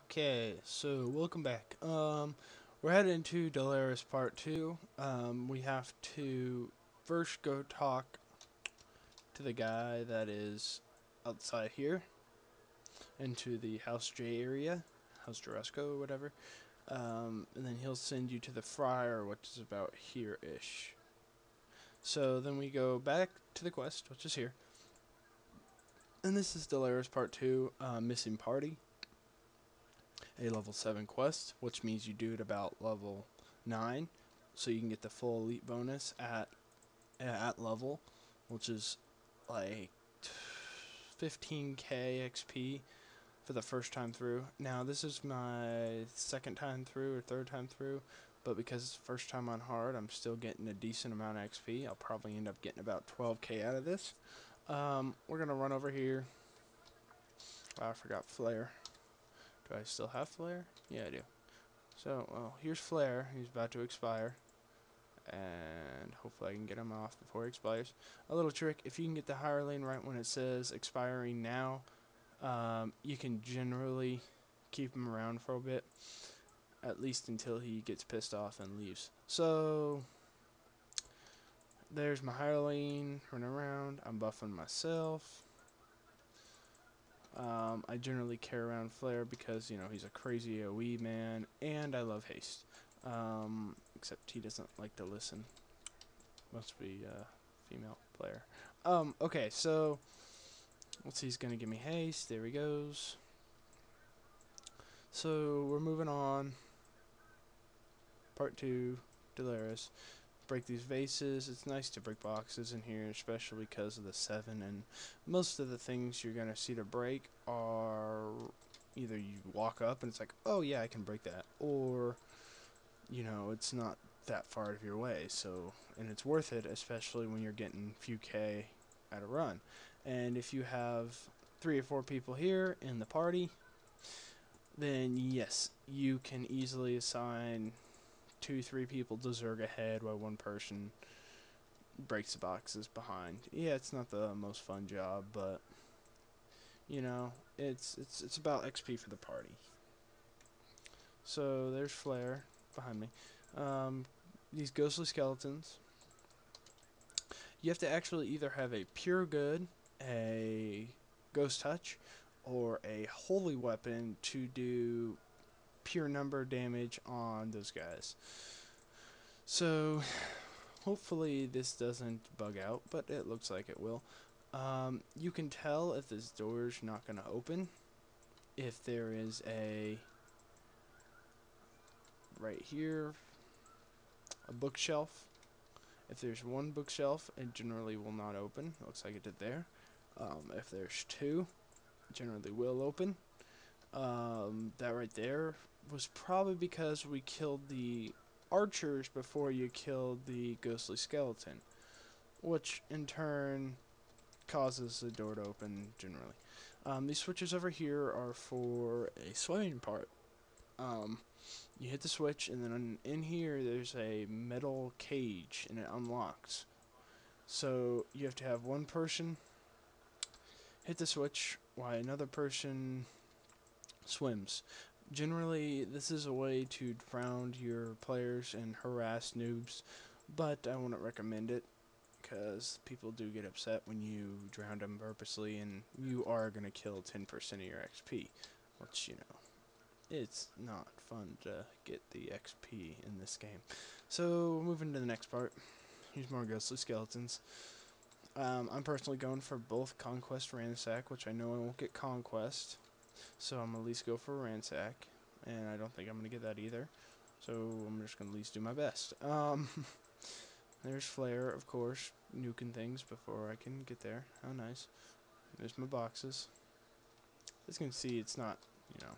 Okay, so welcome back. We're heading into Delera's part 2. We have to first go talk to the guy that is outside here, into the House J area, House Jarusco or whatever. And then he'll send you to the Friar, which is about here-ish. So then we go back to the quest, which is here. And this is Delera's part 2, Missing Party. A level 7 quest, which means you do it about level 9, so you can get the full elite bonus at level, which is like 15k XP for the first time through. Now this is my second time through or third time through, but because it's first time on hard, I'm still getting a decent amount of XP. I'll probably end up getting about 12k out of this. We're gonna run over here. Oh, I forgot flare. Do I still have flare? Yeah, I do. So, well, here's flare. He's about to expire. And hopefully I can get him off before he expires. A little trick, if you can get the higher lane right when it says expiring now, you can generally keep him around for a bit. At least until he gets pissed off and leaves. So, there's my higher lane running around. I'm buffing myself. I generally carry around Flare because, you know, he's a crazy AoE man, and I love haste. Except he doesn't like to listen. Must be a female player. Okay, so let's see, he's gonna give me haste. There he goes. So we're moving on. Part 2, Delera's. Break these vases. It's nice to break boxes in here, especially because of the 7, and most of the things you're gonna see to break are either you walk up and it's like, oh yeah, I can break that, or you know, it's not that far out of your way, so, and it's worth it, especially when you're getting few K at a run. And if you have 3 or 4 people here in the party, then yes, you can easily assign 2-3 people to Zerg ahead while one person breaks the boxes behind. Yeah, it's not the most fun job, but you know, it's about XP for the party. So there's Flare behind me. These ghostly skeletons. You have to actually either have a pure good, a ghost touch, or a holy weapon to do pure number damage on those guys. So hopefully this doesn't bug out, but it looks like it will. You can tell if this door's not going to open if there is a, right here, a bookshelf. If there's one bookshelf, it generally will not open. Looks like it did there. If there's 2, it generally will open. That right there was probably because we killed the archers before you killed the ghostly skeleton, which in turn causes the door to open generally. These switches over here are for a swimming part. You hit the switch, and then in here there's a metal cage, and it unlocks. So you have to have one person hit the switch while another person swims. Generally, this is a way to drown your players and harass noobs, but I wouldn't recommend it because people do get upset when you drown them purposely, and you are going to kill 10% of your XP, which, you know, it's not fun to get the XP in this game. So, moving to the next part. Here's more ghostly skeletons. I'm personally going for both Conquest Ransack, which I know I won't get Conquest, so I'm going to at least go for Ransack, and I don't think I'm going to get that either, so I'm just going to at least do my best. There's Flare, of course, nuking things before I can get there. How nice. There's my boxes. As you can see, it's not, you know,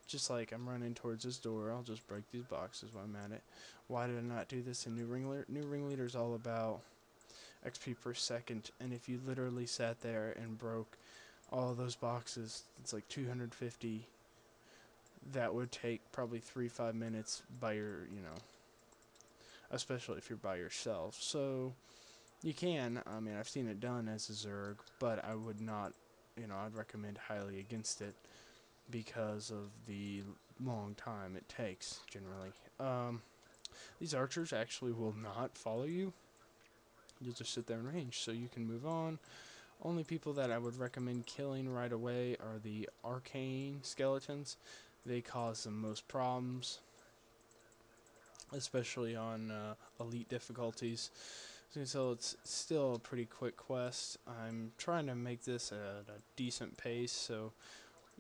just like I'm running towards this door, I'll just break these boxes while I'm at it. Why did I not do this in New Ringleader? New Ringleader is all about XP per second, and if you literally sat there and broke all of those boxes, it's like 250. That would take probably 3-5 minutes by your, you know, especially if you're by yourself. So you can, I mean, I've seen it done as a Zerg, but I would not, you know, I'd recommend highly against it. because of the long time it takes, generally. These archers actually will not follow you. You'll just sit there in range, so you can move on. Only people that I would recommend killing right away are the arcane skeletons. They cause the most problems, especially on elite difficulties. So it's still a pretty quick quest. I'm trying to make this at a decent pace, so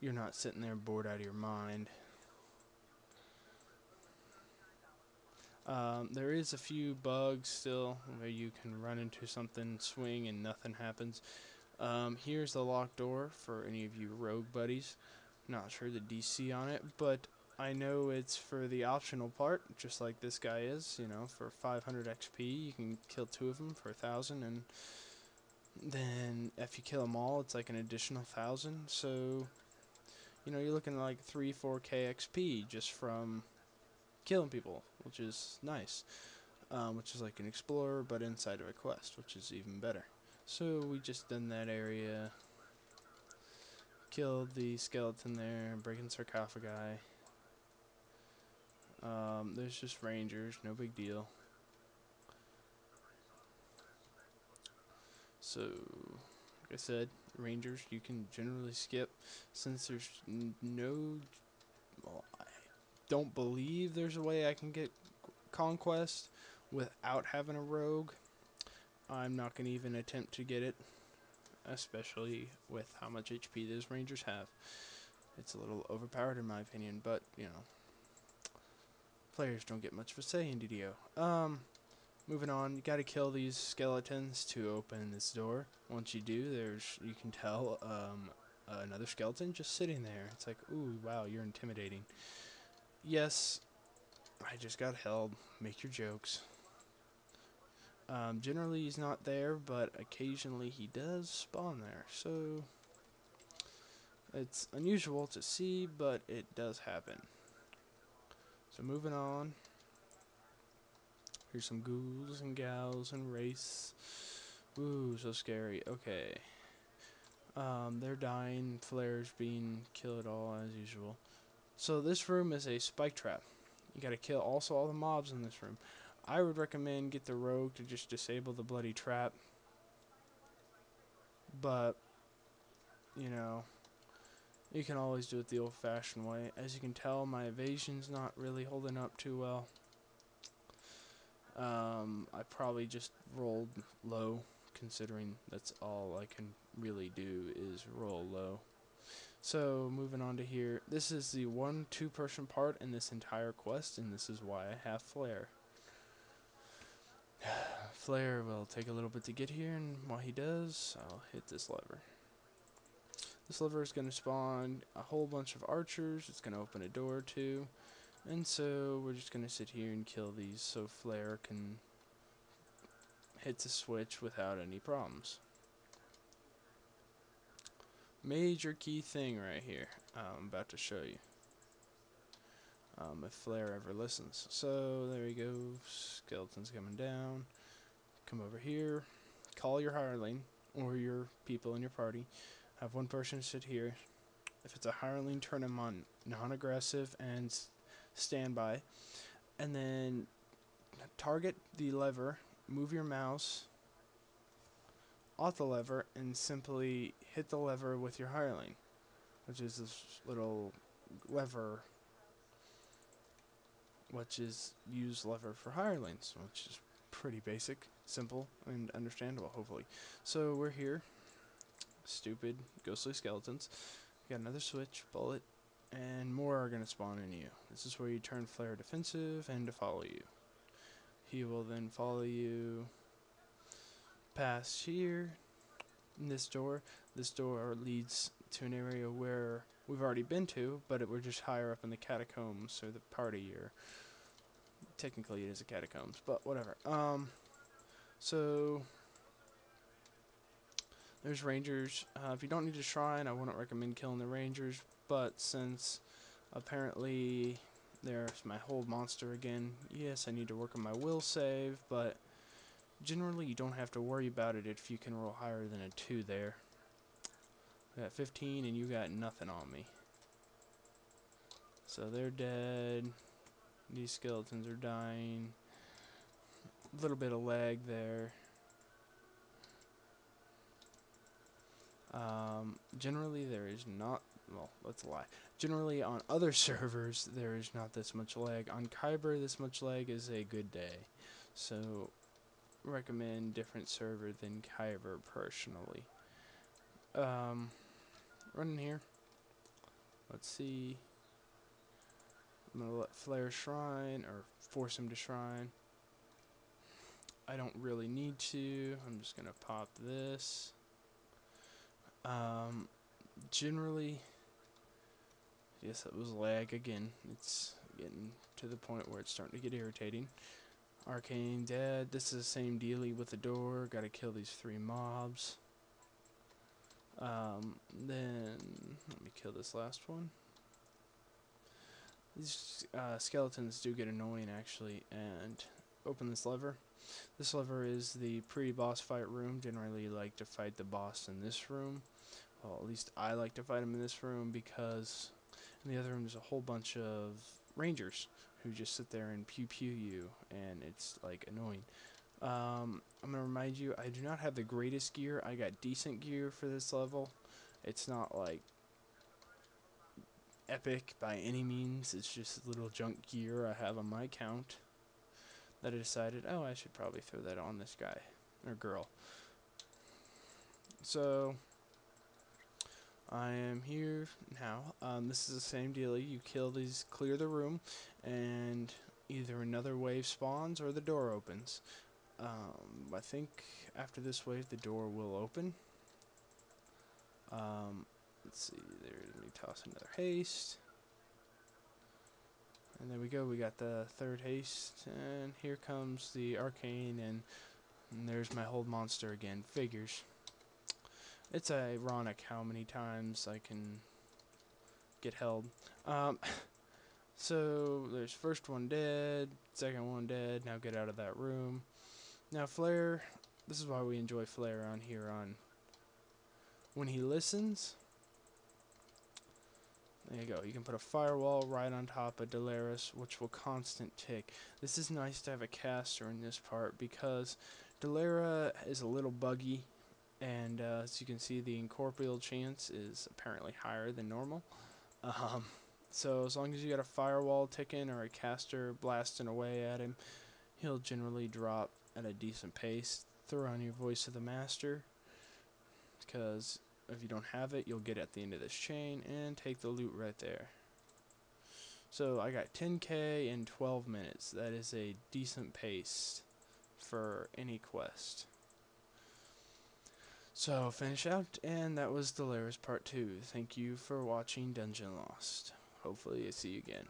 you're not sitting there bored out of your mind. There is a few bugs still where you can run into something, swing, and nothing happens. Here's the locked door for any of you rogue buddies. Not sure the DC on it, but I know it's for the optional part, just like this guy is. You know, for 500 XP, you can kill 2 of them for 1,000, and then if you kill them all, it's like an additional 1,000. So, you know, you're looking at like 3-4K XP just from killing people, which is nice. Which is like an explorer, but inside of a quest, which is even better. So we just done that area, killed the skeleton there, breaking sarcophagi. There's just rangers, no big deal. So, like I said, rangers you can generally skip since there's no. Well, I don't believe there's a way I can get conquest without having a rogue. I'm not going to even attempt to get it, especially with how much HP those rangers have. It's a little overpowered in my opinion, but, you know, players don't get much of a say in DDO. Moving on, you gotta kill these skeletons to open this door. Once you do, you can tell, another skeleton just sitting there. It's like, ooh, wow, you're intimidating. Yes, I just got held. Make your jokes. Generally he's not there, but occasionally he does spawn there. So, it's unusual to see, but it does happen. So moving on. Here's some ghouls and gals and wraiths. Ooh, so scary. Okay. They're dying. Flares being killed all as usual. So this room is a spike trap. You gotta kill also all the mobs in this room. I would recommend get the rogue to just disable the bloody trap. But, you know, you can always do it the old-fashioned way. As you can tell, my evasion's not really holding up too well. I probably just rolled low, considering that's all I can really do is roll low. So, moving on to here. This is the 1-2 person part in this entire quest, and this is why I have Flare. Flare will take a little bit to get here, and while he does, I'll hit this lever. This lever is going to spawn a whole bunch of archers. It's going to open a door too. And so we're just going to sit here and kill these so Flare can hit the switch without any problems. Major key thing right here. I'm about to show you. If Flare ever listens. So there we go. Skeleton's coming down. Come over here. Call your hireling or your people in your party. Have one person sit here. If it's a hireling, turn him on non-aggressive and standby. And then target the lever. Move your mouse off the lever and simply hit the lever with your hireling, which is this little lever, which is use lever for hirelings, which is pretty basic, simple, and understandable, hopefully. So we're here. Stupid ghostly skeletons. We got another switch, bullet, and more are going to spawn in you. This is where you turn Flare defensive and to follow you. He will then follow you past here in this door. This door leads to an area where we've already been to, but we're just higher up in the catacombs, or the party, or technically it is a catacombs, but whatever. So there's rangers. If you don't need a shrine, I wouldn't recommend killing the rangers, but since apparently there's my whole monster again, yes, I need to work on my will save, but generally you don't have to worry about it if you can roll higher than a 2 there. I got 15 and you got nothing on me. So they're dead. These skeletons are dying. A little bit of lag there. Generally there is not, well, that's a lie. Generally on other servers there is not this much lag. On Kyber this much lag is a good day. So recommend different server than Kyber personally. Running here. Let's see. I'm gonna let Flare shrine or force him to shrine. I don't really need to. I'm just gonna pop this. Generally, yes, it was lag again. It's getting to the point where it's starting to get irritating. Arcane dead. This is the same dealie with the door. Gotta kill these 3 mobs. Then let me kill this last one. These skeletons do get annoying actually, and open this lever. This lever is the pre-boss fight room. Generally like to fight the boss in this room. Well, at least I like to fight him in this room because in the other room there's a whole bunch of rangers who just sit there and pew you, and it's like annoying. I'm gonna remind you, I do not have the greatest gear. I got decent gear for this level. It's not like epic by any means. It's just little junk gear I have on my account that I decided, oh, I should probably throw that on this guy or girl. So I am here now. This is the same deal. You kill these, clear the room, and either another wave spawns or the door opens. I think after this wave the door will open. Let's see, let me toss another haste. And there we go, we got the 3rd haste, and here comes the arcane, and there's my hold monster again. Figures. It's ironic how many times I can get held. So there's first one dead, second one dead, now get out of that room. Now Flare, this is why we enjoy Flare on here on. When he listens, there you go. You can put a firewall right on top of Delera, which will constant tick. This is nice to have a caster in this part because Delera is a little buggy, and as you can see, the incorporeal chance is apparently higher than normal. So as long as you got a firewall ticking or a caster blasting away at him, he'll generally drop at a decent pace. Throw on your Voice of the Master, because if you don't have it, you'll get at the end of this chain and take the loot right there. So I got 10k in 12 minutes. That is a decent pace for any quest. So finish out, and that was Delera's part 2. Thank you for watching Dungeon Lost. Hopefully I see you again.